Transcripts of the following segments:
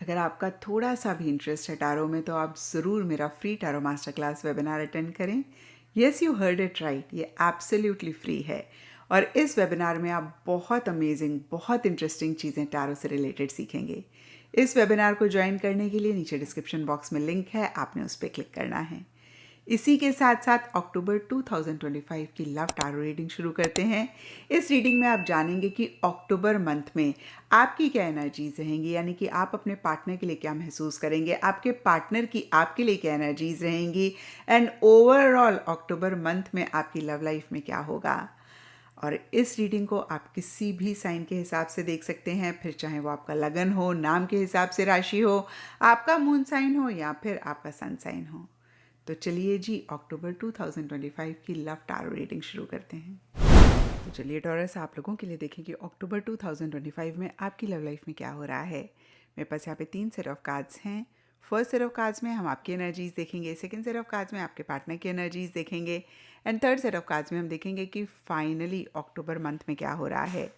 अगर आपका थोड़ा-सा भी इंटरेस्ट है टैरो में तो आप ज़रूर मेरा free tarot master class webinar attend करें। Yes you heard it right, ये एब्सोल्युटली फ्री है और इस वेबिनार में आप बहुत अमेजिंग, बहुत इंटरेस्टिंग चीज़ें टैरो से रिलेटेड सीखेंगे। इस वेबिनार को ज्वाइन करने के लिए नीचे डिस्क्रिप्शन बॉक्स में लिंक है, आपने उस पर क्लिक करना है। इसी के साथ साथ अक्टूबर 2025 की लव टैरो रीडिंग शुरू करते हैं। इस रीडिंग में आप जानेंगे कि अक्टूबर मंथ में आपकी क्या एनर्जीज रहेंगी, यानी कि आप अपने पार्टनर के लिए क्या महसूस करेंगे, आपके पार्टनर की आपके लिए क्या एनर्जीज रहेंगी एंड ओवरऑल अक्टूबर मंथ में आपकी लव लाइफ में क्या होगा। और इस रीडिंग को आप किसी भी साइन के हिसाब से देख सकते हैं, फिर चाहे वो आपका लगन हो, नाम के हिसाब से राशि हो, आपका मून साइन हो या फिर आपका सन साइन हो। तो चलिए जी अक्टूबर 2025 की लव टैरो रीडिंग शुरू करते हैं। तो चलिए टॉरस, आप लोगों के लिए देखें कि अक्टूबर 2025 में आपकी लव लाइफ में क्या हो रहा है। मेरे पास यहाँ पे 3 सेट ऑफ कार्ड्स हैं। फर्स्ट सेट ऑफ कार्ड्स में हम आपकी एनर्जीज देखेंगे, सेकंड सेट ऑफ कार्ड्स में आपके पार्टनर की एनर्जीज देखेंगे and third set of cards में हम देखेंगे कि फाइनली अक्टूबर मंथ में क्या हो रहा है।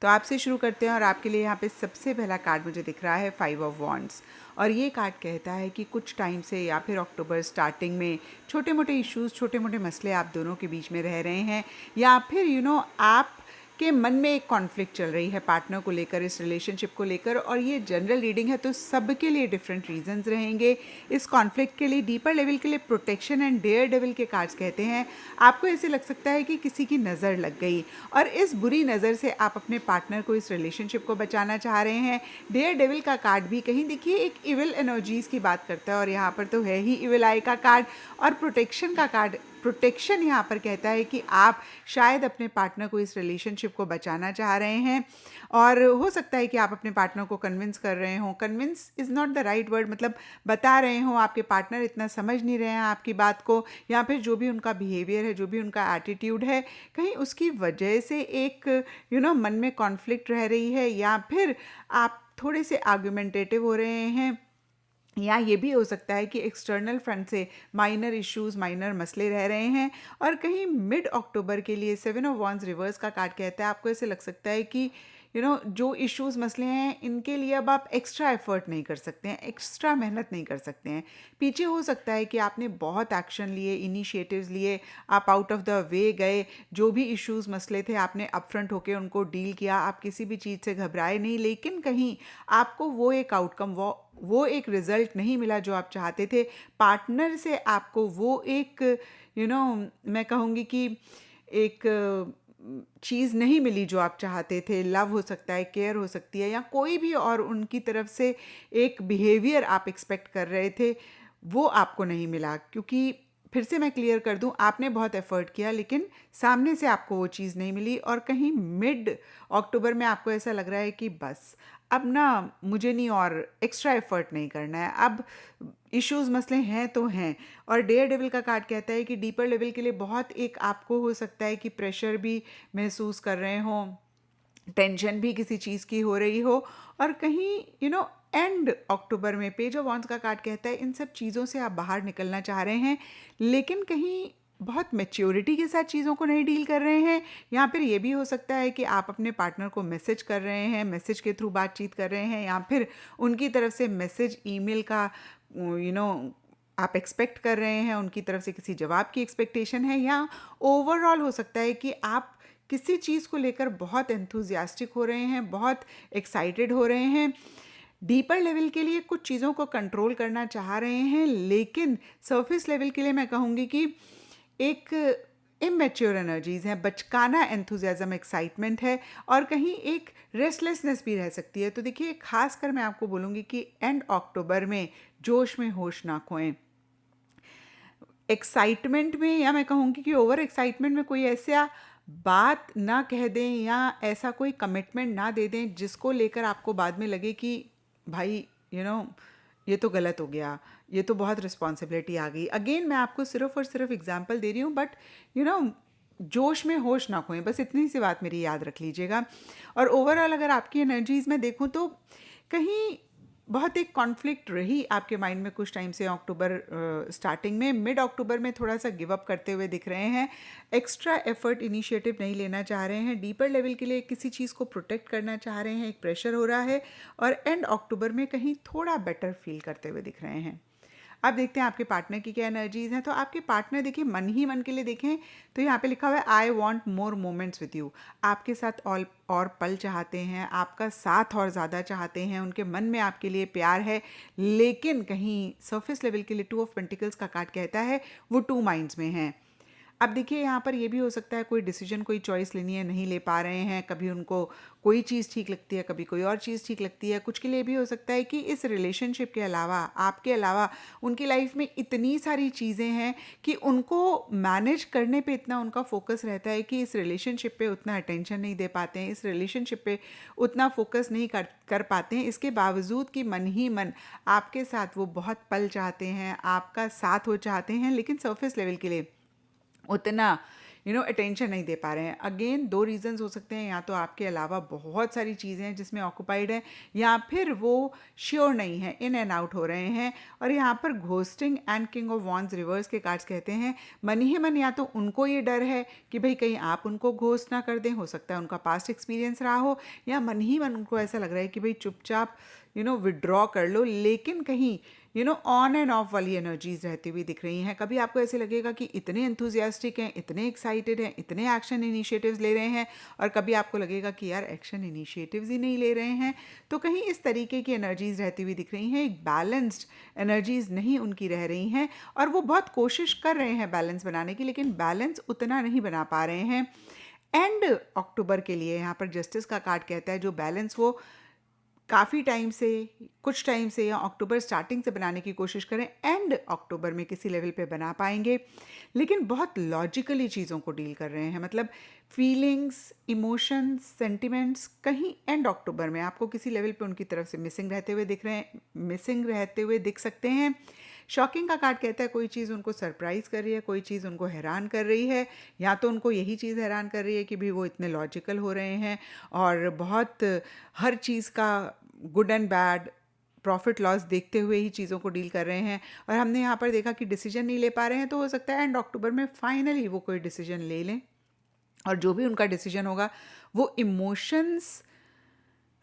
तो आपसे शुरू करते हैं और आपके लिए यहाँ पे सबसे पहला कार्ड मुझे दिख रहा है 5 ऑफ वॉन्ड्स और ये कार्ड कहता है कि कुछ टाइम से या फिर अक्टूबर स्टार्टिंग में छोटे मोटे इश्यूज़, छोटे मोटे मसले आप दोनों के बीच में रह रहे हैं या फिर आप के मन में एक कॉन्फ्लिक्ट चल रही है पार्टनर को लेकर, इस रिलेशनशिप को लेकर। और ये जनरल रीडिंग है तो सबके लिए डिफरेंट रीजंस रहेंगे। इस कॉन्फ्लिक्ट के लिए डीपर लेवल के लिए प्रोटेक्शन एंड डेयर डेविल के कार्ड्स कहते हैं। आपको ऐसे लग सकता है कि किसी की नज़र लग गई और इस बुरी नज़र से आप अपने पार्टनर को, इस रिलेशनशिप को बचाना चाह रहे हैं। डेयर डेविल का कार्ड भी कहीं देखिए एक इविल एनर्जीज़ की बात करता है और यहाँ पर तो है ही इविल आई का कार्ड। और प्रोटेक्शन का कार्ड, प्रोटेक्शन यहाँ पर कहता है कि आप शायद अपने पार्टनर को, इस रिलेशनशिप को बचाना चाह रहे हैं और हो सकता है कि आप अपने पार्टनर को कन्विंस कर रहे हो। Convince is not the right word, मतलब बता रहे हो, आपके पार्टनर इतना समझ नहीं रहे हैं आपकी बात को या फिर जो भी उनका बिहेवियर है, जो भी उनका एटीट्यूड है, कहीं उसकी वजह से एक मन में कॉन्फ्लिक्ट रह रही है या फिर आप थोड़े से आर्गुमेंटेटिव हो रहे हैं या ये भी हो सकता है कि एक्सटर्नल फ्रंट से माइनर इश्यूज़, माइनर मसले रह रहे हैं। और कहीं मिड अक्टूबर के लिए 7 ऑफ वॉन्ड्स रिवर्स का कार्ड कहता है आपको ऐसे लग सकता है कि जो इश्यूज़, मसले हैं, इनके लिए अब आप एक्स्ट्रा एफर्ट नहीं कर सकते हैं, एक्स्ट्रा मेहनत नहीं कर सकते हैं। पीछे हो सकता है कि आपने बहुत एक्शन लिए, इनिशिएटिव्स लिए, आप आउट ऑफ द वे गए, जो भी इश्यूज़, मसले थे आपने अपफ्रंट होकर उनको डील किया, आप किसी भी चीज़ से घबराए नहीं, लेकिन कहीं आपको वो एक आउटकम, वो एक रिज़ल्ट नहीं मिला जो आप चाहते थे। पार्टनर से आपको वो एक मैं कहूँगी कि एक चीज़ नहीं मिली जो आप चाहते थे। लव हो सकता है, केयर हो सकती है या कोई भी और उनकी तरफ से एक बिहेवियर आप एक्सपेक्ट कर रहे थे, वो आपको नहीं मिला। क्योंकि फिर से मैं क्लियर कर दूं, आपने बहुत एफर्ट किया लेकिन सामने से आपको वो चीज़ नहीं मिली और कहीं मिड अक्टूबर में आपको ऐसा लग रहा है कि बस अब ना मुझे नहीं और एक्स्ट्रा एफर्ट नहीं करना है, अब इश्यूज़, मसले हैं तो हैं। और डेयर डेविल का कार्ड कहता है कि डीपर लेवल के लिए बहुत एक आपको हो सकता है कि प्रेशर भी महसूस कर रहे हों, टेंशन भी किसी चीज़ की हो रही हो और कहीं एंड अक्टूबर में पेज ऑफ वॉन्ड्स का कार्ड कहता है इन सब चीज़ों से आप बाहर निकलना चाह रहे हैं लेकिन कहीं बहुत मैच्योरिटी के साथ चीज़ों को नहीं डील कर रहे हैं। या फिर ये भी हो सकता है कि आप अपने पार्टनर को मैसेज कर रहे हैं, मैसेज के थ्रू बातचीत कर रहे हैं या फिर उनकी तरफ से मैसेज, ईमेल का आप एक्सपेक्ट कर रहे हैं, उनकी तरफ से किसी जवाब की एक्सपेक्टेशन है या ओवरऑल हो सकता है कि आप किसी चीज़ को लेकर बहुत एंथुजियास्टिक हो रहे हैं, बहुत एक्साइटेड हो रहे हैं। डीपर लेवल के लिए कुछ चीज़ों को कंट्रोल करना चाह रहे हैं लेकिन सरफेस लेवल के लिए मैं कहूँगी कि एक इमेच्योर एनर्जीज़ हैं, बचकाना एंथुजियाज्म, एक्साइटमेंट है और कहीं एक रेस्टलेसनेस भी रह सकती है। तो देखिए, खासकर मैं आपको बोलूँगी कि एंड अक्टूबर में जोश में होश ना खोएं। एक्साइटमेंट में या मैं कहूँगी कि ओवर एक्साइटमेंट में कोई ऐसा बात ना कह दें या ऐसा कोई कमिटमेंट ना दे दें जिसको लेकर आपको बाद में लगे कि भाई ये तो गलत हो गया, ये तो बहुत रिस्पॉन्सिबिलिटी आ गई। अगेन मैं आपको सिर्फ और सिर्फ एग्जांपल दे रही हूँ बट जोश में होश ना खोएं, बस इतनी सी बात मेरी याद रख लीजिएगा। और ओवरऑल अगर आपकी एनर्जीज़ में देखूँ तो कहीं बहुत एक कॉन्फ्लिक्ट रही आपके माइंड में कुछ टाइम से अक्टूबर स्टार्टिंग में। मिड अक्टूबर में थोड़ा सा गिव अप करते हुए दिख रहे हैं, एक्स्ट्रा एफर्ट इनिशिएटिव नहीं लेना चाह रहे हैं, डीपर लेवल के लिए किसी चीज़ को प्रोटेक्ट करना चाह रहे हैं, एक प्रेशर हो रहा है, और एंड अक्टूबर में कहीं थोड़ा बेटर फील करते हुए दिख रहे हैं। अब देखते हैं आपके पार्टनर की क्या एनर्जीज हैं। तो आपके पार्टनर देखिए, मन ही मन के लिए देखें तो यहाँ पे लिखा हुआ है I want more moments with you. आपके साथ और पल चाहते हैं, आपका साथ और ज़्यादा चाहते हैं, उनके मन में आपके लिए प्यार है, लेकिन कहीं सरफेस लेवल के लिए टू ऑफ पेंटिकल्स का कार्ड कहता है वो टू माइंड्स में हैं। अब देखिए यहाँ पर ये भी हो सकता है कोई डिसीजन, कोई चॉइस लेनी है, नहीं ले पा रहे हैं। कभी उनको कोई चीज़ ठीक लगती है, कभी कोई और चीज़ ठीक लगती है। कुछ के लिए भी हो सकता है कि इस रिलेशनशिप के अलावा, आपके अलावा उनकी लाइफ में इतनी सारी चीज़ें हैं कि उनको मैनेज करने पे इतना उनका फोकस रहता है कि इस रिलेशनशिप पे उतना अटेंशन नहीं दे पाते हैं, इस रिलेशनशिप पे उतना फोकस नहीं कर पाते हैं। इसके बावजूद कि मन ही मन आपके साथ वो बहुत पल चाहते हैं, आपका साथ वो चाहते हैं, लेकिन सरफेस लेवल के लिए उतना अटेंशन नहीं दे पा रहे हैं। अगेन दो रीजंस हो सकते हैं, या तो आपके अलावा बहुत सारी चीज़ें हैं जिसमें ऑक्यूपाइड है, या फिर वो श्योर नहीं है, इन एंड आउट हो रहे हैं। और यहाँ पर ghosting and king of wands reverse के कार्ड्स कहते हैं मन ही मन या तो उनको ये डर है कि भाई कहीं आप उनको घोस्ट ना कर दें, हो सकता है उनका पास्ट एक्सपीरियंस रहा हो, या मन ही मन उनको ऐसा लग रहा है कि भाई चुपचाप विड्रॉ कर लो। लेकिन कहीं ऑन एंड ऑफ वाली एनर्जीज रहती हुई दिख रही हैं। कभी आपको ऐसे लगेगा कि इतने एंथुजियास्टिक हैं, इतने एक्साइटेड हैं, इतने एक्शन इनिशिएटिव्स ले रहे हैं, और कभी आपको लगेगा कि यार एक्शन इनिशिएटिव्स ही नहीं ले रहे हैं। तो कहीं इस तरीके की एनर्जीज रहती हुई दिख रही हैं। एक बैलेंस्ड एनर्जीज नहीं उनकी रह रही हैं, और वो बहुत कोशिश कर रहे हैं बैलेंस बनाने की, लेकिन बैलेंस उतना नहीं बना पा रहे हैं। एंड अक्टूबर के लिए यहाँ पर जस्टिस का कार्ड कहता है जो बैलेंस वो काफ़ी टाइम से, कुछ टाइम से, या अक्टूबर स्टार्टिंग से बनाने की कोशिश करें, एंड अक्टूबर में किसी लेवल पे बना पाएंगे, लेकिन बहुत लॉजिकली चीज़ों को डील कर रहे हैं। मतलब फीलिंग्स, इमोशंस, सेंटिमेंट्स कहीं एंड अक्टूबर में आपको किसी लेवल पे उनकी तरफ से मिसिंग रहते हुए दिख रहे हैं, मिसिंग रहते हुए दिख सकते हैं। शॉकिंग का कार्ड कहता है कोई चीज़ उनको सरप्राइज़ कर रही है, कोई चीज़ उनको हैरान कर रही है, या तो उनको यही चीज़ हैरान कर रही है कि भी वो इतने लॉजिकल हो रहे हैं और बहुत हर चीज़ का good and bad, profit loss देखते हुए ही चीज़ों को डील कर रहे हैं। और हमने यहाँ पर देखा कि डिसीजन नहीं ले पा रहे हैं, तो हो सकता है एंड अक्टूबर में फाइनली वो कोई डिसीजन ले लें, और जो भी उनका डिसीजन होगा वो इमोशंस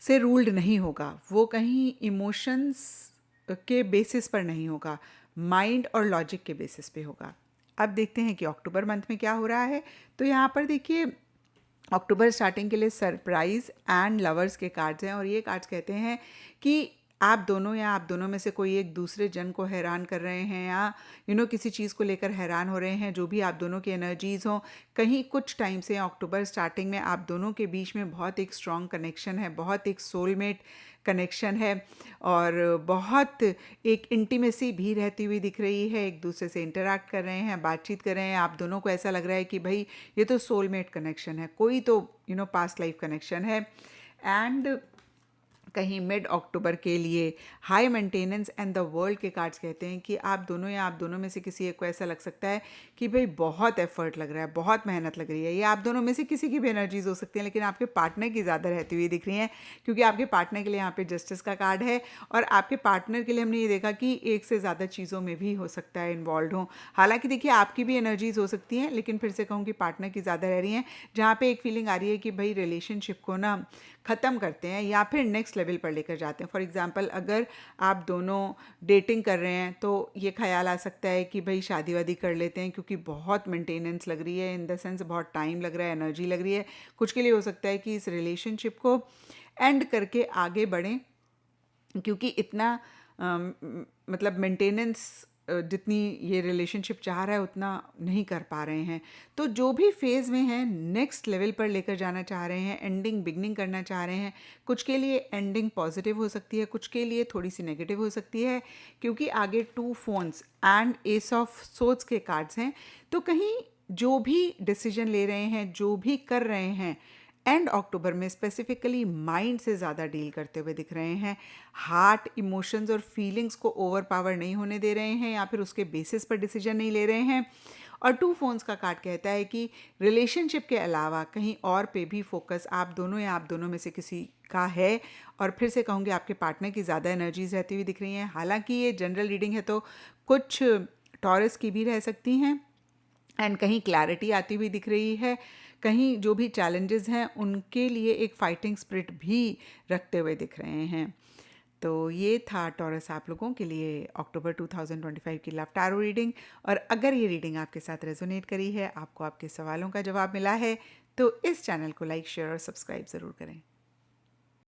से रूल्ड नहीं होगा, वो कहीं इमोशंस के बेसिस पर नहीं होगा, माइंड और लॉजिक के बेसिस पे होगा। अब देखते हैं कि अक्टूबर मंथ में क्या हो रहा है। तो यहाँ पर देखिए अक्टूबर स्टार्टिंग के लिए सरप्राइज एंड लवर्स के कार्ड्स हैं, और ये कार्ड्स कहते हैं कि आप दोनों या आप दोनों में से कोई एक दूसरे जन को हैरान कर रहे हैं, या किसी चीज़ को लेकर हैरान हो रहे हैं। जो भी आप दोनों की एनर्जीज़ हों, कहीं कुछ टाइम से अक्टूबर स्टार्टिंग में आप दोनों के बीच में बहुत एक स्ट्रॉन्ग कनेक्शन है, बहुत एक सोलमेट कनेक्शन है, और बहुत एक इंटीमेसी भी रहती हुई दिख रही है। एक दूसरे से इंटरैक्ट कर रहे हैं, बातचीत कर रहे हैं, आप दोनों को ऐसा लग रहा है कि भाई ये तो सोलमेट कनेक्शन है, कोई तो पास्ट लाइफ कनेक्शन है। एंड कहीं मिड अक्टूबर के लिए high maintenance and the world के कार्ड्स कहते हैं कि आप दोनों या आप दोनों में से किसी एक को ऐसा लग सकता है कि भाई बहुत एफर्ट लग रहा है, बहुत मेहनत लग रही है। ये आप दोनों में से किसी की भी एनर्जीज हो सकती हैं, लेकिन आपके पार्टनर की ज़्यादा रहती हुई दिख रही हैं, क्योंकि आपके पार्टनर के लिए यहाँ पे जस्टिस का कार्ड है, और आपके पार्टनर के लिए हमने ये देखा कि एक से ज़्यादा चीज़ों में भी हो सकता है इन्वॉल्व हो। हालांकि देखिए आपकी भी एनर्जीज हो सकती हैं, लेकिन फिर से कहूँ कि पार्टनर की ज़्यादा रह रही हैं, जहाँ पे एक फीलिंग आ रही है कि भाई रिलेशनशिप को ना ख़त्म करते हैं या फिर नेक्स्ट लेवल पर लेकर जाते हैं। फॉर एग्जांपल अगर आप दोनों डेटिंग कर रहे हैं तो ये ख्याल आ सकता है कि भाई शादी वादी कर लेते हैं, क्योंकि बहुत मेंटेनेंस लग रही है, इन द सेंस बहुत टाइम लग रहा है, एनर्जी लग रही है। कुछ के लिए हो सकता है कि इस रिलेशनशिप को एंड करके आगे बढ़ें, क्योंकि इतना मतलब मेंटेनेंस जितनी ये रिलेशनशिप चाह रहा है उतना नहीं कर पा रहे हैं। तो जो भी फेज़ में हैं नेक्स्ट लेवल पर लेकर जाना चाह रहे हैं, एंडिंग बिगनिंग करना चाह रहे हैं। कुछ के लिए एंडिंग पॉजिटिव हो सकती है, कुछ के लिए थोड़ी सी नेगेटिव हो सकती है, क्योंकि आगे 2 phones and S of swords के कार्ड्स हैं। तो कहीं जो भी डिसीजन ले रहे हैं, जो भी कर रहे हैं, एंड अक्टूबर में स्पेसिफिकली माइंड से ज़्यादा डील करते हुए दिख रहे हैं। हार्ट, इमोशंस और फीलिंग्स को ओवर पावर नहीं होने दे रहे हैं, या फिर उसके बेसिस पर डिसीजन नहीं ले रहे हैं। और 2 फोन्स का कार्ड कहता है कि रिलेशनशिप के अलावा कहीं और पे भी फोकस आप दोनों या आप दोनों में से किसी का है। और फिर से कहूँगी आपके पार्टनर की ज़्यादा एनर्जीज़ रहती हुई दिख रही हैं। हालांकि ये जनरल रीडिंग है तो कुछ टॉरस की भी रह सकती हैं एंड कहीं क्लैरिटी आती हुई दिख रही है, कहीं जो भी चैलेंजेस हैं उनके लिए एक फाइटिंग स्पिरिट भी रखते हुए दिख रहे हैं। तो ये था टॉरस आप लोगों के लिए अक्टूबर 2025 की लव टैरो रीडिंग। और अगर ये रीडिंग आपके साथ रेजोनेट करी है, आपको आपके सवालों का जवाब मिला है, तो इस चैनल को लाइक शेयर और सब्सक्राइब ज़रूर करें।